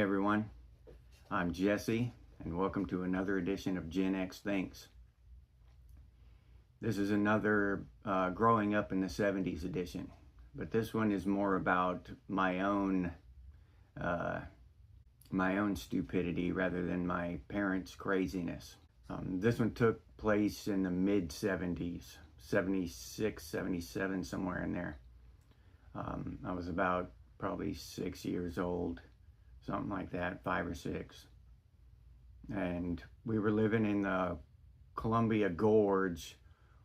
everyone, I'm Jesse, and welcome to another edition of Gen X Thinks. This is another growing up in the 70s edition, but this one is more about my own stupidity rather than my parents' craziness. This one took place in the mid-70s, 76, 77, somewhere in there. I was about probably 6 years old, something like that, 5 or 6. And we were living in the Columbia Gorge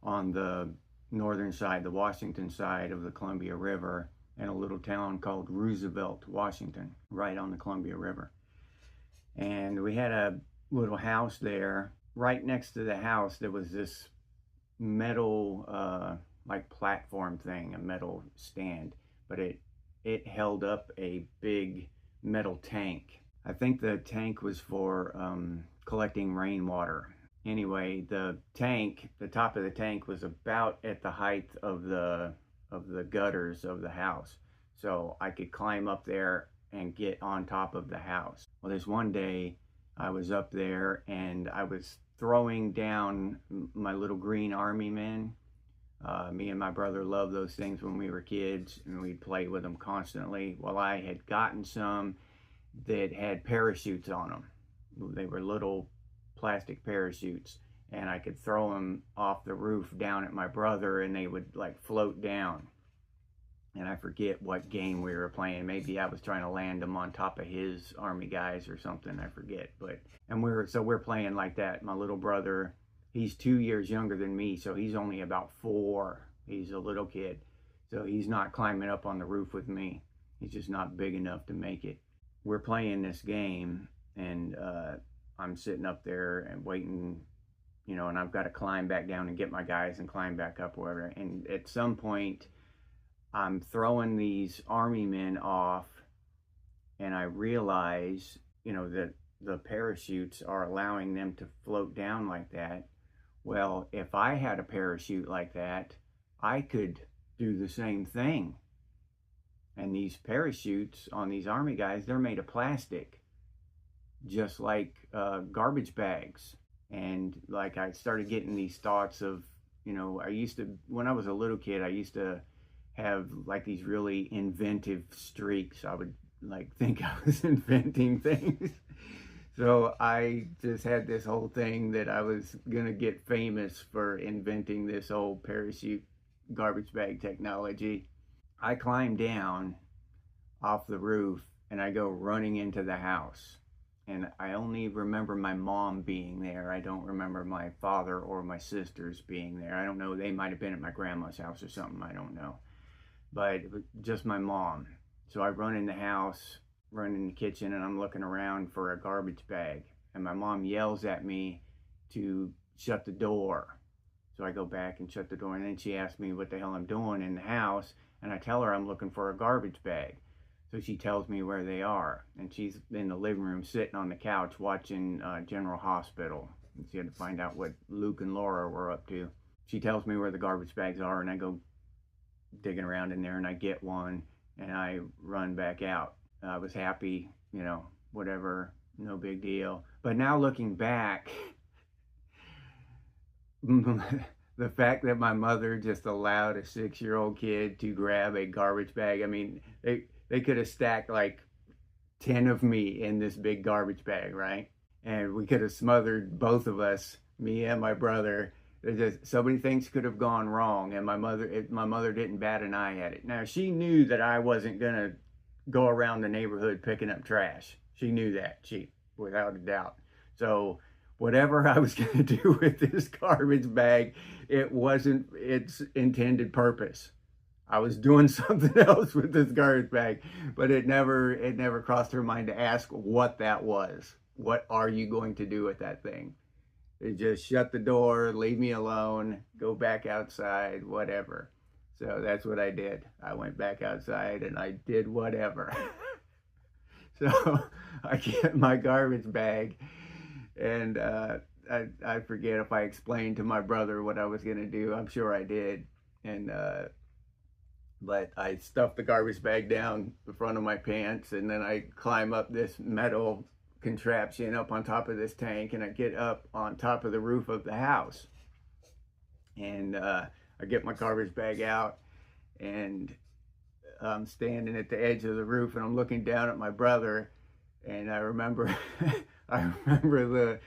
on the northern side, the Washington side of the Columbia River, in a little town called Roosevelt, Washington, right on the Columbia River. And we had a little house there. Right next to the house, there was this metal, like platform thing, a metal stand, but it held up a big metal tank. I think the tank was for collecting rainwater. Anyway, the top of the tank was about at the height of the gutters of the house. So I could climb up there and get on top of the house. Well, this one day I was up there and I was throwing down my little green army men. Me and my brother loved those things when we were kids, and we'd play with them constantly. Well, I had gotten some that had parachutes on them. They were little plastic parachutes, and I could throw them off the roof down at my brother, and they would like float down. And I forget what game we were playing. Maybe I was trying to land them on top of his army guys or something. I forget. And we're playing like that. My little brother, he's 2 years younger than me, so he's only about 4. He's a little kid, so he's not climbing up on the roof with me. He's just not big enough to make it. We're playing this game, and I'm sitting up there and waiting, and I've got to climb back down and get my guys and climb back up wherever. And at some point, I'm throwing these army men off, and I realize, that the parachutes are allowing them to float down like that. Well, if I had a parachute like that, I could do the same thing. And these parachutes on these army guys, they're made of plastic, just like garbage bags. And like I started getting these thoughts of, when I was a little kid, I used to have like these really inventive streaks. I would like think I was inventing things. So I just had this whole thing that I was gonna get famous for inventing this old parachute garbage bag technology. I climb down off the roof and I go running into the house. And I only remember my mom being there. I don't remember my father or my sisters being there. I don't know, they might have been at my grandma's house or something, I don't know. But it was just my mom. So I run in the house, run in the kitchen, and I'm looking around for a garbage bag. And my mom yells at me to shut the door. So I go back and shut the door, and then she asks me what the hell I'm doing in the house, and I tell her I'm looking for a garbage bag. So she tells me where they are, and she's in the living room sitting on the couch watching General Hospital. And she had to find out what Luke and Laura were up to. She tells me where the garbage bags are, and I go digging around in there, and I get one, and I run back out. I was happy, whatever, no big deal. But now looking back, the fact that my mother just allowed a 6-year-old kid to grab a garbage bag, I mean, they could have stacked like 10 of me in this big garbage bag, right? And we could have smothered both of us, me and my brother. Just so many things could have gone wrong, and my mother didn't bat an eye at it. Now, she knew that I wasn't gonna go around the neighborhood picking up trash. She knew that, without a doubt. So whatever I was gonna do with this garbage bag, it wasn't its intended purpose. I was doing something else with this garbage bag, but it never crossed her mind to ask what that was. What are you going to do with that thing? It just shut the door, leave me alone, go back outside, whatever. So that's what I did. I went back outside and I did whatever. So I get my garbage bag, and I forget if I explained to my brother what I was going to do. I'm sure I did. And But I stuff the garbage bag down the front of my pants, and then I climb up this metal contraption up on top of this tank, and I get up on top of the roof of the house. And I get my garbage bag out, and I'm standing at the edge of the roof, and I'm looking down at my brother, and I remember, I remember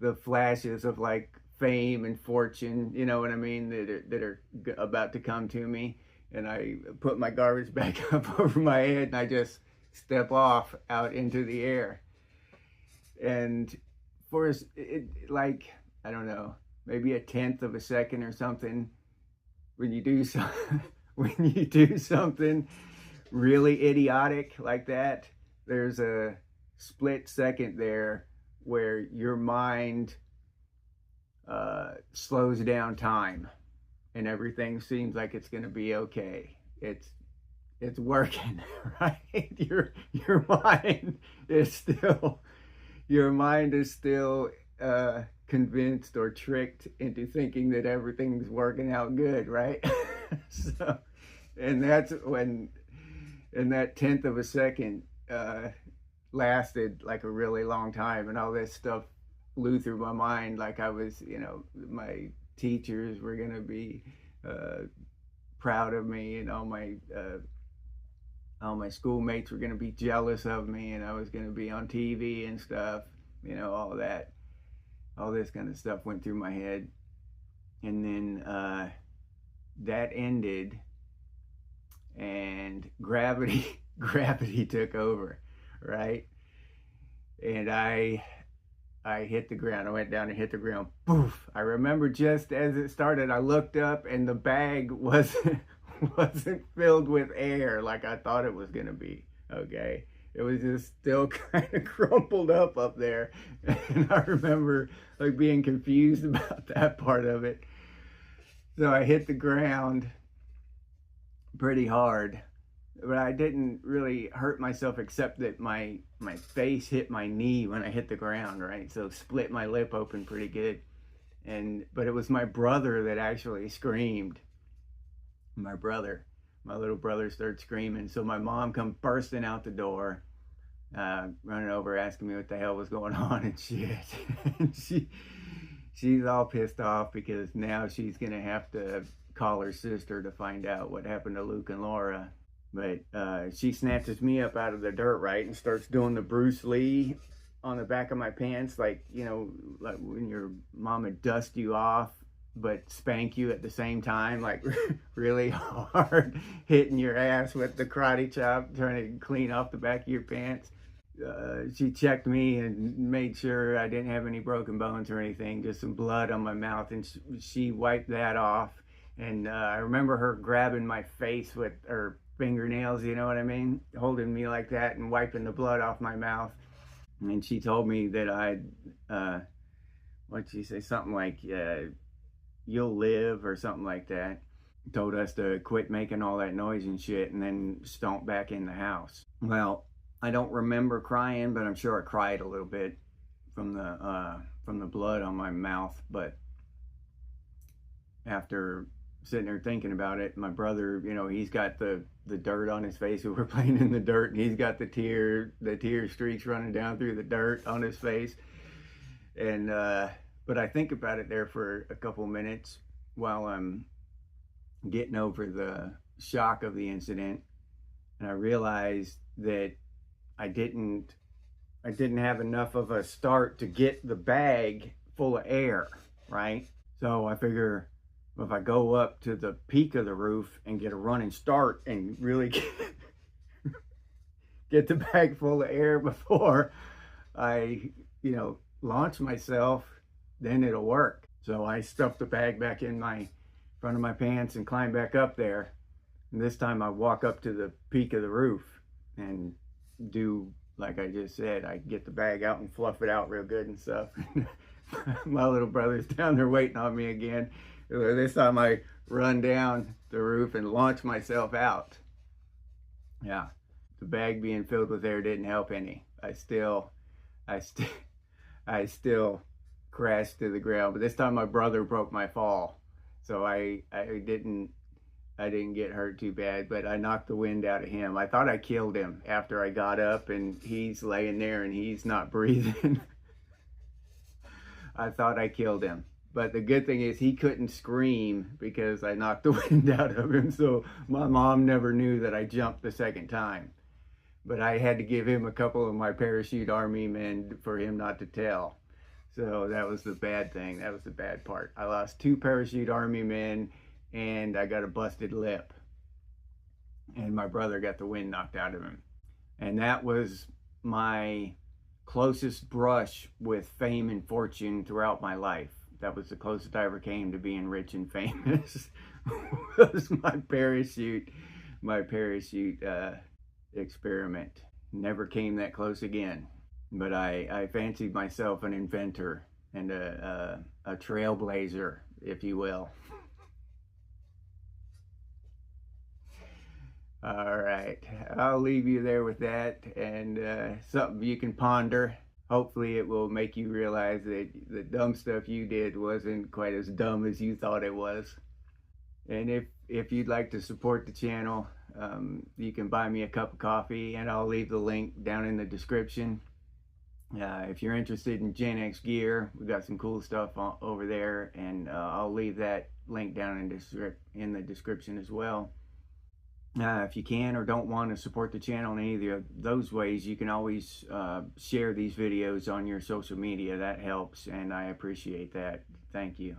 the flashes of like fame and fortune, you know what I mean, that are about to come to me. And I put my garbage bag up over my head, and I just step off out into the air. And for like, I don't know, maybe a tenth of a second or something, when you do so, when you do something really idiotic like that, there's a split second there where your mind slows down time, and everything seems like it's going to be okay. It's working, right? Your mind is still your mind is still convinced or tricked into thinking that everything's working out good, right? So, and that's when, and that tenth of a second lasted like a really long time, and all this stuff flew through my mind, like I was, you know, my teachers were gonna be proud of me, and all my schoolmates were gonna be jealous of me, and I was gonna be on TV and stuff, you know, all that, all this kind of stuff went through my head. And then that ended, and gravity took over, right? And I hit the ground. I went down and hit the ground. Poof! I remember just as it started, I looked up, and the bag wasn't filled with air like I thought it was gonna be. Okay, it was just still kind of crumpled up there, and I remember like being confused about that part of it. So I hit the ground pretty hard, but I didn't really hurt myself, except that my face hit my knee when I hit the ground, right? So split my lip open pretty good. But it was my brother that actually screamed. My little brother started screaming. So my mom come bursting out the door, running over, asking me what the hell was going on and shit. And she's all pissed off because now she's gonna have to call her sister to find out what happened to Luke and Laura. But she snatches me up out of the dirt, right, and starts doing the Bruce Lee on the back of my pants, like, you know, like when your mama dust you off but spank you at the same time, like really hard, hitting your ass with the karate chop, trying to clean off the back of your pants. She checked me and made sure I didn't have any broken bones or anything, just some blood on my mouth, and she wiped that off. And I remember her grabbing my face with her fingernails, you know what I mean, holding me like that and wiping the blood off my mouth. And she told me that what'd she say, something like, you'll live, or something like that. Told us to quit making all that noise and shit, and then stomp back in the house. Well, I don't remember crying, but I'm sure I cried a little bit from the blood on my mouth. But after sitting there thinking about it, my brother, you know, he's got the dirt on his face. We were playing in the dirt, and he's got the tear streaks running down through the dirt on his face. And but I think about it there for a couple minutes while I'm getting over the shock of the incident, and I realized that I didn't have enough of a start to get the bag full of air, right? So I figure, if I go up to the peak of the roof and get a running start and really get the bag full of air before I, you know, launch myself, then it'll work. So I stuffed the bag back in my front of my pants and climb back up there. And this time I walk up to the peak of the roof and do like I just said. I get the bag out and fluff it out real good and stuff. My little brother's down there waiting on me again. This time I run down the roof and launch myself out. Yeah, the bag being filled with air didn't help any. I still crashed to the ground, but this time my brother broke my fall. So I didn't I didn't get hurt too bad, but I knocked the wind out of him. I thought I killed him after I got up, and he's laying there and he's not breathing. I thought I killed him. But the good thing is he couldn't scream because I knocked the wind out of him. So my mom never knew that I jumped the second time. But I had to give him a couple of my parachute army men for him not to tell. So that was the bad thing. That was the bad part. I lost 2 parachute army men and I got a busted lip. And my brother got the wind knocked out of him. And that was my closest brush with fame and fortune throughout my life. That was the closest I ever came to being rich and famous. Was my parachute experiment. Never came that close again. But I fancied myself an inventor and a trailblazer, if you will. All right, I'll leave you there with that, and something you can ponder. Hopefully it will make you realize that the dumb stuff you did wasn't quite as dumb as you thought it was. And if you'd like to support the channel, you can buy me a cup of coffee, and I'll leave the link down in the description. If you're interested in Gen X gear, we've got some cool stuff over there, and I'll leave that link down in the description as well. If you can or don't want to support the channel in either of those ways, you can always share these videos on your social media. That helps, and I appreciate that. Thank you.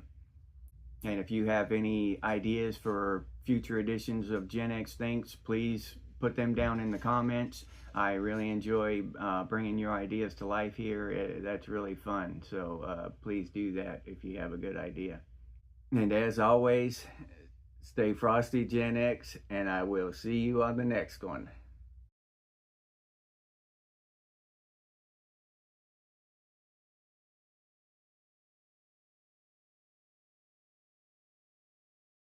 And if you have any ideas for future editions of Gen X Thinks, please put them down in the comments. I really enjoy bringing your ideas to life here. That's really fun. So please do that if you have a good idea. And as always, stay frosty, Gen X, and I will see you on the next one.